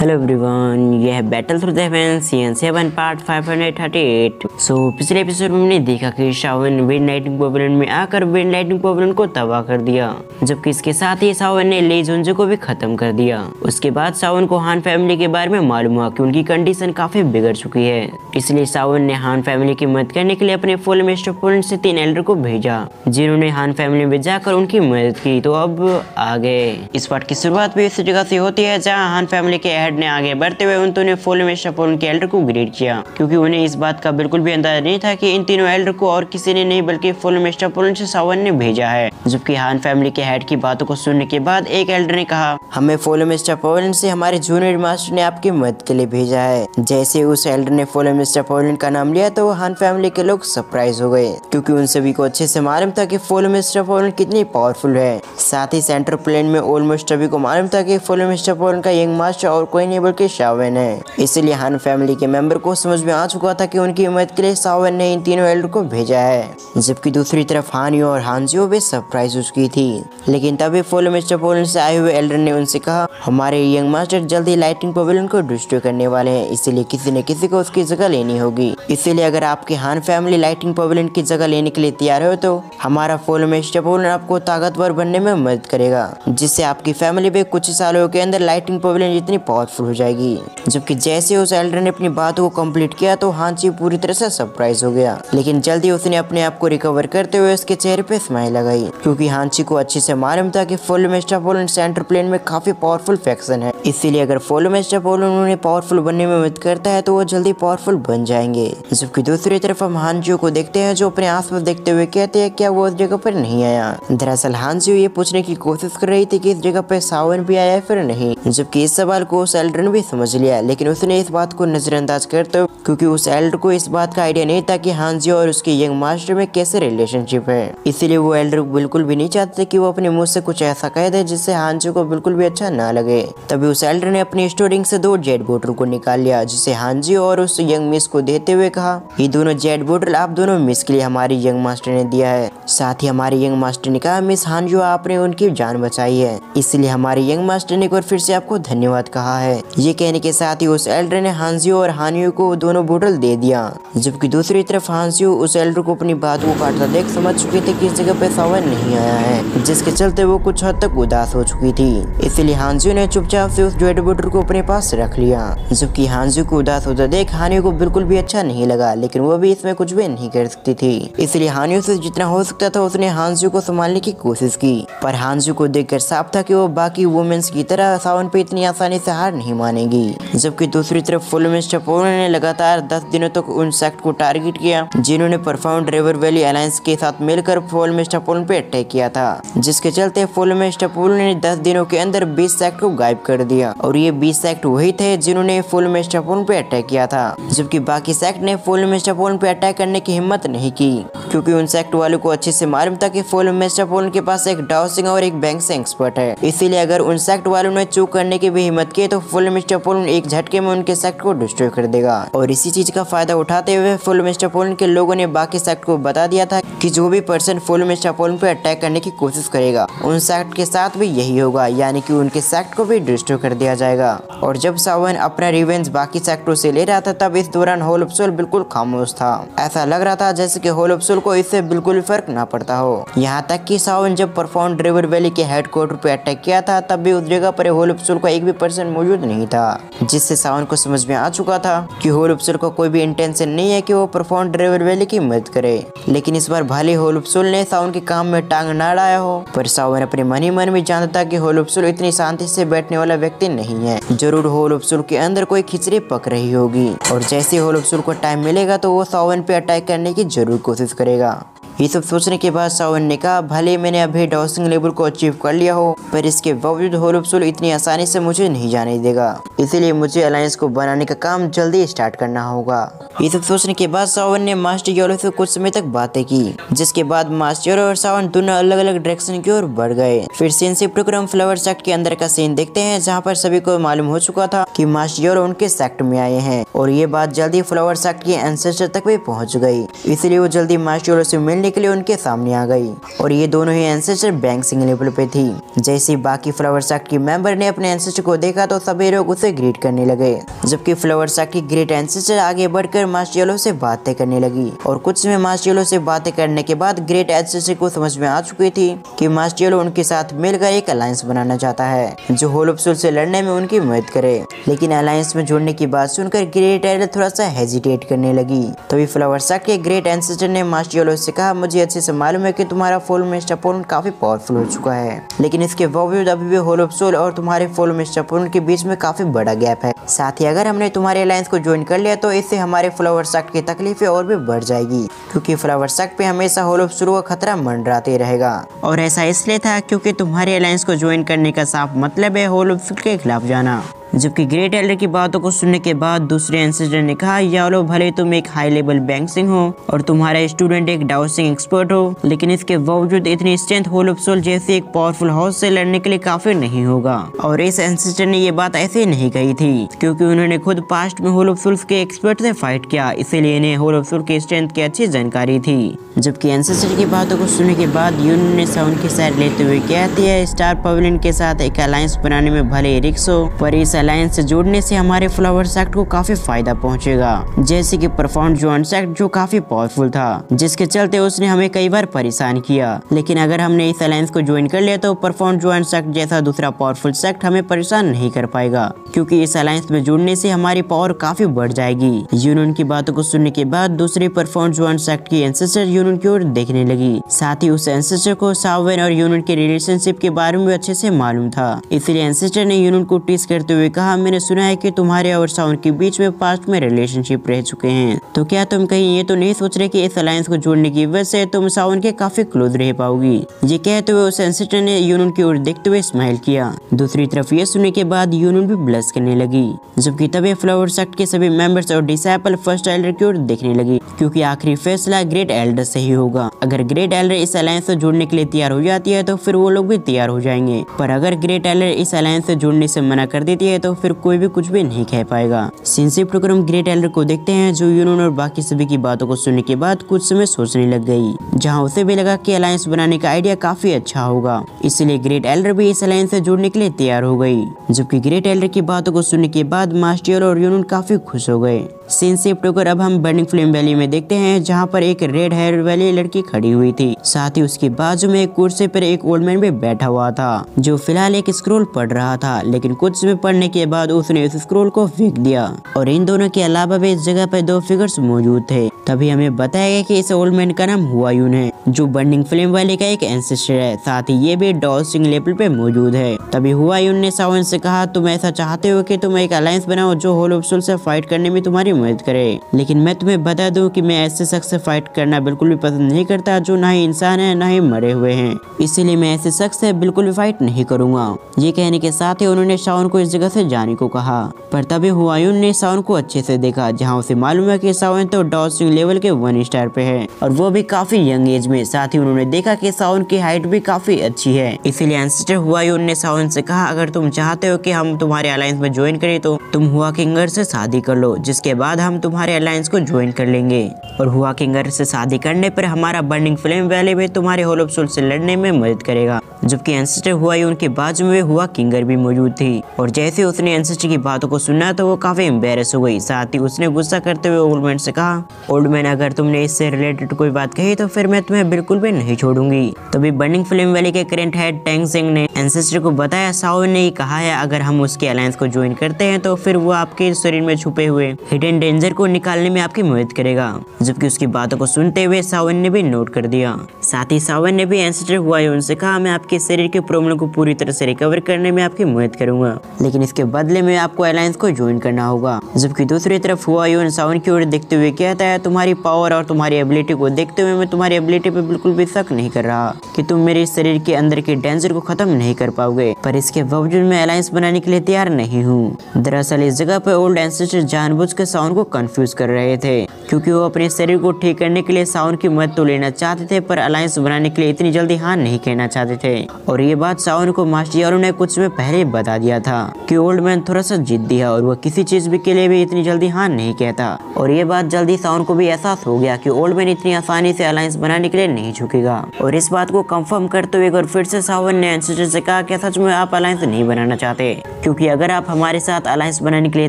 Hello everyone, यह है battle through the heavens season 7 part 538। पिछले एपिसोड में हमने देखा कि शावन विंड लाइटिंग पवेलियन में आकर विंड लाइटिंग पवेलियन को तबाह कर दिया, जबकि इसके साथ ही शावन ने ली जुनजू को भी खत्म कर दिया। उसके बाद शावन को हान फैमिली के बारे में मालूम हुआ कि उनकी कंडीशन काफी बिगड़ चुकी है, इसलिए शावन ने हान फैमिली की मदद करने के लिए अपने फुल मिस्टर पोलैंड से 3 एल्डर को भेजा, जिन्होंने हान फैमिली में जाकर उनकी मदद की। तो अब आगे इस पार्ट की शुरुआत भी इस जगह से होती है जहाँ हान फैमिली के हेड ने आगे बढ़ते हुए उन तीनों फुल मिस्टर पोलैंड के एल्डर को ग्रीट किया, क्योंकि उन्हें इस बात का बिल्कुल भी अंदाजा नहीं था कि इन तीनों एल्डर को और किसी ने नहीं बल्कि फुल मिस्टर पोलैंड से शावन ने भेजा है। जबकि हान फैमिली के हेड की बातों को सुनने के बाद एक एल्डर ने कहा, हमें फुल मिस्टर पोलैंड से हमारे जूनियर मास्टर ने आपकी मदद के लिए भेजा है। जैसे उस एल्डर ने फुल मिस्टर पोलैंड का नाम लिया तो हान फैमिली के लोग सरप्राइज हो गए, क्योंकि उन सभी को अच्छे से मालूम था कि फुल मिस्टर पोलैंड कितनी पावरफुल है। साथ ही सेंट्रल प्लेन में ऑलमोस्ट सभी को मालूम था कि फुल मिस्टर पोलैंड का यंग मास्टर और कोई नहीं बल्कि शावन है। इसलिए हान फैमिली के मेंबर को समझ में आ चुका था कि उनकी मदद के लिए शावन ने इन तीनों एल्डर को भेजा है। जबकि दूसरी तरफ हानियो और हानजियो भी सरप्राइज हो चुकी थी, लेकिन तभी फुल मिस्टर पोलैंड से आए हुए एल्डर ने उनसे कहा, हमारे यंग मास्टर जल्दी लाइटिंग पवेलियन को डिस्ट्रॉय करने वाले हैं, इसलिए किसी न किसी को उसकी जगह लेनी होगी। इसलिए अगर आपकी हान फैमिली लाइटिंग पवेलियन की जगह लेने के लिए तैयार हो तो हमारा फुल मिस्टर पोलैंड आपको ताकतवर बनने में मदद करेगा, जिससे आपकी फैमिली भी कुछ सालों के अंदर लाइटिंग पवेलियन जितनी पावरफुल हो जाएगी। जबकि जैसे उस एल्डर ने अपनी बात को कंप्लीट किया तो हानजी पूरी तरह से सरप्राइज हो गया, लेकिन जल्दी उसने अपने आप को रिकवर करते हुए उसके चेहरे पे स्माइल लगाई, क्योंकि हानजी को अच्छे से मालूम था कि फुल मिस्टर पोलैंड सेंट्रल प्लेन में काफी पावरफुल फैक्शन है। इसीलिए अगर फुल मिस्टर पोलैंड उन्हें पावरफुल बनने में मदद करता है तो वो जल्दी पावरफुल बन जाएंगे। जबकि दूसरी तरफ हम हानजी को देखते हैं, जो अपने आसपास देखते हुए कहते हैं, क्या वो उस जगह पर नहीं आया। दरअसल हानजी ये पूछने की कोशिश कर रही थी कि इस जगह पे शावन भी आया है फिर नहीं, जबकि इस सवाल को उस एल्डर ने भी समझ लिया, लेकिन उसने इस बात को नजरअंदाज करते, क्योंकि उस एल्डर को इस बात का आइडिया नहीं था कि हानजी और उसके यंग मास्टर में कैसे रिलेशनशिप है। इसीलिए वो एल्डर बिल्कुल भी नहीं चाहते कि वो अपने मुंह से कुछ ऐसा कह दे जिससे हानजी को बिल्कुल भी अच्छा ना लगे। तभी उस एल्डर ने अपनी स्टोरिंग से 2 जेट बोतल को निकाल लिया, जिसे हानजी और उस यंग मिस को देते हुए कहा, ये दोनों जेट बोतल आप दोनों मिस के लिए हमारी यंग मास्टर ने दिया है। साथ ही हमारे यंग मास्टर ने कहा, मिस हानजो आपने उनकी जान बचाई है, इसलिए हमारे यंग मास्टर ने एक बार फिर से आपको धन्यवाद कहा है। ये कहने के साथ ही उस एल्डर ने हानजियो और हानियो को दोनों बोतल दे दिया। जबकि दूसरी तरफ हानजियो उस एल्डर को अपनी बात को काटता देख समझ चुकी थी कि इस जगह पे शावन नहीं आया है, जिसके चलते वो कुछ हद तक उदास हो चुकी थी। इसलिए हानजियो ने चुपचाप से उस जेट बोतल को अपने पास रख लिया। जबकि हानजियो को उदास होता देख हानियो को बिल्कुल भी अच्छा नहीं लगा, लेकिन वो भी इसमें कुछ भी नहीं कर सकती थी। इसलिए हानियो से जितना हो सकता था उसने हानजियो को संभालने की कोशिश की, पर हानजियो को देखकर साफ था कि वो बाकी वुमेन्स की तरह शावन पे इतनी आसानी से हार नहीं मानेगी। जबकि दूसरी तरफ फुल मिस्टर पोलैंड ने लगातार 10 दिनों तक उन सेक्ट को टारगेट किया जिन्होंने परफाउंड रिवर वैली अलायंस के साथ मिलकर फुल मिस्टर पोलैंड पे अटैक किया था, जिसके चलते फुल मिस्टर पोलैंड ने 10 दिनों के अंदर 20 सेक्ट को गायब कर दिया, और ये 20 सेक्ट वही थे जिन्होंने फुल मिस्टर पोलैंड पे अटैक किया था। जबकि बाकी सेक्ट ने फुल मिस्टर पोलैंड पे अटैक करने की हिम्मत नहीं की, क्योंकि उन सेक्ट वालों को अच्छे से मालूम था कि फुल मिस्टर पोलैंड के पास एक डाउसिंग और एक बैंक्स एक्सपर्ट है। इसीलिए अगर उन सेक्ट वालों ने चूक करने की भी हिम्मत की तो फुल मिस्टर पोलैंड एक झटके में उनके सेक्ट को डिस्ट्रॉय कर देगा। और इसी चीज का फायदा उठाते हुए फुल मिस्टर पोलैंड के लोगों ने बाकी सेक्ट को बता दिया था कि जो भी पर्सन फुल मिस्टर पोलैंड पे अटैक करने की कोशिश करेगा उन सेक्ट के साथ भी यही होगा, यानी कि उनके सेक्ट को भी डिस्ट्रॉय कर दिया जाएगा। और जब शावन अपना रिवेंज बाकी सेक्टरों से ले रहा था तब इस दौरान होल ऑफ सोल बिल्कुल खामोश था। ऐसा लग रहा था जैसे कि होल ऑफ सोल को इससे बिल्कुल भी फर्क ना पड़ता हो। यहाँ तक कि शावन जब परफाउंड रिवर वैली के हेडक्वार्टर पे अटैक किया था तब भी उस जगह पर होल ऑफ सोल का एक भी पर्सन मौजूद नहीं था, जिससे शावन को समझ में आ चुका था कि होल ऑफ सोल का कोई भी इंटेंशन नहीं है कि वो परफाउंड रिवर वैली की मदद करे। लेकिन इस बार भले होल ऑफ सोल ने शावन के काम में टांग ना अड़ाया हो, पर शावन अपने मन ही मन में जानता था कि होल ऑफ सोल इतनी शांति से बैठने वाला व्यक्ति नहीं है। जरूर होल ऑफ सोल के अंदर कोई खिचड़ी पक रही होगी, और जैसे होल ऑफ सोल को टाइम मिलेगा तो वो शावन पे अटैक करने की जरूर कोशिश करेगा। ये सब सोचने के बाद शावन ने कहा, भले मैंने अभी डाउसिंग लेवल को अचीव कर लिया हो, पर इसके बावजूद होल ऑफ सोल इतनी आसानी से मुझे नहीं जाने देगा, इसीलिए मुझे अलायंस को बनाने का काम जल्दी स्टार्ट करना होगा। ये सब सोचने के बाद शावन ने मास्टर योलो से कुछ समय तक बातें की, जिसके बाद मास्टर योलो और शावन दोनों अलग अलग डायरेक्शन की ओर बढ़ गए। फिर सीन से प्रोग्राम फ्लावर सेक्ट के अंदर का सीन देखते हैं, जहाँ पर सभी को मालूम हो चुका था कि मास्टर योलो उनके सेक्ट में आए हैं, और ये बात जल्दी फ्लावर सेक्ट के एंसेस्टर तक भी पहुँच गई। इसलिए वो जल्दी मास्टर योलो से मिलने लेने के लिए उनके सामने आ गई और ये दोनों ही एंसेस्टर बैंक्सिंग लेवल पे थी। जैसे बाकी फ्लावर सेक्ट के मेंबर ने अपने एंसेस्टर को देखा तो सभी लोग उसे ग्रीट करने लगे, जबकि फ्लावर सेक्ट की ग्रेट एंसेस्टर आगे बढ़कर मास्टर येलो से बातें करने लगी और कुछ समय मास्टर येलो से बातें करने के बाद ग्रेट एंसेस्टर को समझ में आ चुकी थी कि मास्टर येलो उनके साथ मिलकर एक अलायंस बनाना चाहता है जो होल ऑफ सोल से लड़ने में उनकी मदद करे। लेकिन अलायंस में जुड़ने की बात सुनकर ग्रेट एल्डर थोड़ा सा हेजिटेट करने लगी। तभी फ्लावर सेक्ट के ग्रेट एंसेस्टर ने मास्टर येलो से कहा, मुझे अच्छे से मालूम है कि तुम्हारा फुल मिस्टर अपोनेंट काफी पावरफुल हो चुका है, लेकिन इसके बावजूद अभी भी होल ऑफ सोल और तुम्हारे फुल मिस्टर अपोनेंट के बीच में काफी बड़ा गैप है। साथ ही अगर हमने तुम्हारे अलायंस को ज्वाइन कर लिया तो इससे हमारे फ्लावर सेक्ट की तकलीफें और भी बढ़ जाएगी, क्योंकि फ्लावर सेक्ट पे हमेशा होल ऑफ सोल का खतरा मंडराते रहेगा। और ऐसा इसलिए था क्योंकि तुम्हारे अलायंस को ज्वाइन करने का साफ मतलब है होल ऑफ सोल के खिलाफ जाना। जबकि ग्रेट एल्डर की बातों को सुनने के बाद दूसरे एंसेस्टर ने कहा, यालो भले तुम एक हाई लेवल बैंक्सिंग हो और तुम्हारा स्टूडेंट एक डाउसिंग एक्सपर्ट हो, लेकिन इसके बावजूद इतनी स्ट्रेंथ होल ऑफ सोल जैसे एक पावरफुल हाउस से लड़ने के लिए काफी नहीं होगा। और इस एंसेस्टर ने ये बात ऐसे नहीं कही थी क्योंकि उन्होंने खुद पास्ट में होल ऑफ सोल के एक्सपर्ट से फाइट किया, इसीलिए इन्हें होल ऑफ सोल की स्ट्रेंथ की अच्छी जानकारी थी। जबकि एंसेस्टर की बातों को सुनने के बाद यूनियन ने साउंड की साइड लेते हुए कहती है, स्टार पवेलियन के साथ एक अलायंस बनाने में भले ही रिस्क हो, पर इस अलायंस से जोड़ने से हमारे फ्लावर सेक्ट को काफी फायदा पहुंचेगा। जैसे कि परफॉर्म जॉन सेक्ट जो काफी पावरफुल था, जिसके चलते उसने हमें कई बार परेशान किया, लेकिन अगर हमने इस अलायंस को ज्वाइन कर लिया तो परफॉर्म जॉन सेक्ट जैसा दूसरा पावरफुल सेक्ट हमें परेशान नहीं कर पाएगा, क्योंकि इस अलायंस में जुड़ने से हमारी पावर काफी बढ़ जाएगी। यूनियन की बातों को सुनने के बाद दूसरे परफॉर्म जॉन सेक्ट की एंसेस्टर यूनियन की ओर देखने लगी। साथ ही उस एंसेस्टर को सावन और यूनियन के रिलेशनशिप के बारे में अच्छे से मालूम था, इसलिए एंसेस्टर ने यूनियन को टीज करते हुए कहा, मैंने सुना है कि तुम्हारे और सावन के बीच में पास्ट में रिलेशनशिप रह चुके हैं, तो क्या तुम कहीं ये तो नहीं सोच रहे कि इस अलायंस को जोड़ने की वजह से तुम सावन के काफी क्लोज रह पाओगी। ये कहते हुए उस एंसेस्टर ने यूनियन की ओर देखते हुए स्माइल किया। दूसरी तरफ ये सुनने के बाद यूनियन भी ब्लश करने लगी, जबकि तभी फ्लावर सेक्ट के सभी मेंबर्स और डिसाइपल फर्स्ट एल्डर की ओर देखने लगी, क्योंकि आखिरी फैसला ग्रेट एल्डर से ही होगा। अगर ग्रेट एल्डर इस अलायंस से जुड़ने के लिए तैयार हो जाती है तो फिर वो लोग भी तैयार हो जाएंगे, पर अगर ग्रेट एल्डर इस अलायंस से जुड़ने से मना कर देती है तो फिर कोई भी कुछ भी नहीं कह पाएगा। सिंसिप टुकरम ग्रेट एल्डर को देखते हैं, जो यूनियन और बाकी सभी की बातों को सुनने के बाद कुछ समय सोचने लग गई, जहां उसे भी लगा कि अलायंस बनाने का आइडिया काफी अच्छा होगा, इसलिए ग्रेट एल्डर भी इस अलायंस से जुड़ने के लिए तैयार हो गई। जबकि ग्रेट एल्डर की बातों को सुनने के बाद मास्टर और यूनियन काफी खुश हो गए। सिंसिप टुकर अब हम बर्निंग फ्लेम वैली में देखते हैं, जहाँ पर एक रेड हेयर वाली लड़की खड़ी हुई थी। साथ ही उसके बाजू में एक कुर्सी पर एक ओल्ड मैन भी बैठा हुआ था, जो फिलहाल एक स्क्रोल पढ़ रहा था, लेकिन कुछ समय पढ़ने के बाद उसने उस स्क्रोल को फेंक दिया। और इन दोनों के अलावा भी इस जगह पर दो फिगर्स मौजूद थे। तभी हमें बताया गया कि इस ओल्ड मैन का नाम हुआयून है, जो बर्निंग फ्लेम वैली का एक एंसेस्टर है। साथ ही ये भी डाउसिंग लेवल पे मौजूद है। तभी हुआयून ने सावन से कहा, तुम ऐसा चाहते हो कि तुम एक अलायंस बनाओ जो होल ऑफ सोल से फाइट करने में तुम्हारी मदद करे, लेकिन मैं तुम्हें बता दूं कि मैं ऐसे शख्स से फाइट करना बिल्कुल भी पसंद नहीं करता जो ना ही इंसान है ना ही मरे हुए हैं, इसीलिए मैं ऐसे शख्स से बिल्कुल भी फाइट नहीं करूंगा। ये कहने के साथ ही उन्होंने सावन को इस जगह से जाने को कहा, पर तभी हुआयून ने सावन को अच्छे से देखा, जहाँ उसे मालूम है कि सावन तो डाउसिंग लेवल के 1 स्टार पे है और वो भी काफी यंग एज में। साथ ही उन्होंने देखा कि सावन की हाइट भी काफी अच्छी है, इसीलिए एंसेस्टर हुआयून ने सावन से कहा, अगर तुम चाहते हो कि हम तुम्हारे अलायंस में ज्वाइन करें तो तुम हुआ किंगर से शादी कर लो, जिसके बाद हम तुम्हारे अलायंस को ज्वाइन कर लेंगे। और हुआ किंगर से शादी करने पर हमारा बर्निंग फ्लेम वैली भी तुम्हारे होल ऑफ सोल से लड़ने में मदद करेगा। जबकि एंसेस्टर हुआयून के बाजू में हुआ किंगर भी मौजूद थी, और जैसे उसने एंसेस्टर की बातों को सुना तो वो काफी एम्बेरस हो गई। साथ ही उसने गुस्सा करते हुए ओल्ड मैन से कहा, ओल्ड मैन अगर तुमने इससे रिलेटेड कोई बात कही तो फिर मैं तुम्हें बिल्कुल भी नहीं छोड़ूंगी। तभी बर्निंग फ्लेम वैली के करंट हेड टैंग सिंह ने एंसेस्टर को बताया, सावन ने कहा है अगर हम उसके अलायंस को ज्वाइन करते हैं तो फिर वो आपके शरीर में छुपे हुए हिडन डेंजर को निकालने में आपकी मदद करेगा। जबकि उसकी बातों को सुनते हुए सावन ने भी नोट कर दिया। साथ ही सावन ने भी एंसेस्टर हुआयून से कहा, मैं आपके शरीर के प्रॉब्लम को पूरी तरह से रिकवर करने में आपकी मदद करूंगा, लेकिन इसके बदले में आपको अलायंस को ज्वाइन करना होगा। जबकि दूसरी तरफ हुआयून सावन की ओर देखते हुए कहता है, तुम्हारी पावर और तुम्हारी एबिलिटी को देखते हुए मैं तुम्हारी एबिलिटी पे बिल्कुल भी शक नहीं कर रहा कि तुम मेरे शरीर के अंदर के डेंजर को खत्म नहीं कर पाओगे, पर इसके बावजूद मैं अलायंस बनाने के लिए तैयार नहीं हूँ। दरअसल इस जगह पर ओल्ड एंसेस्टर जानबूझकर सावन को कंफ्यूज कर रहे थे, क्योंकि वो अपने शरीर को ठीक करने के लिए शाओन की मदद तो लेना चाहते थे, पर अलायंस बनाने के लिए इतनी जल्दी हाँ नहीं कहना चाहते थे। और ये बात शाओन को मास्टर यारो ने कुछ समय पहले बता दिया था कि ओल्ड मैन थोड़ा सा जिद्दी है और वह किसी चीज भी के लिए भी इतनी जल्दी हाँ नहीं कहता। और ये बात जल्दी शाओन को भी एहसास हो गया कि ओल्ड मैन इतनी आसानी से अलायंस बनाने के लिए नहीं झुकेगा। और इस बात को कंफर्म करते हुए एक बार फिर से शाओन ने एंसेस्टर से कहा कि सच में आप अलायंस नहीं बनाना चाहते, क्योंकि अगर आप हमारे साथ अलायंस बनाने के लिए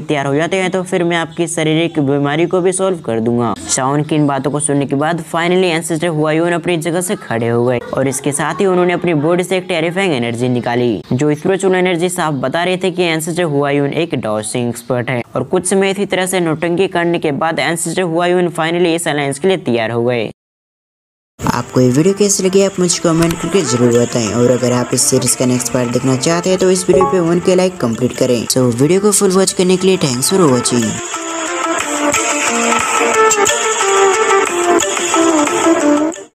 तैयार हो जाते हैं तो फिर मैं आपकी शारीरिक बीमारी को भी सॉल्व कर दूंगा। शाओन की इन बातों को सुनने के बाद फाइनली एंसेस्टर हुआयून अपनी जगह से खड़े हो गए और इसके साथ ही उन्होंने अपनी बॉडी से एक टेरिफाइंग एनर्जी निकाली, जो स्पिरिचुअल एनर्जी साफ बता रहे थे कि एंसेस्टर हुआयून एक डॉसिंग एक्सपर्ट है। और कुछ समय इसी तरह से नौटंकी करने के बाद एंसेस्टर हुआयून फाइनली इस अलायंस के लिए तैयार हो गए। आपको ये वीडियो कैसी लगी आप मुझे कमेंट करके जरूर बताएं, और अगर आप इस सीरीज का नेक्स्ट पार्ट देखना चाहते हैं तो इस वीडियो पे 1K लाइक कंप्लीट करें। सो वीडियो को फुल वॉच करने के लिए थैंक्स फॉर वॉचिंग।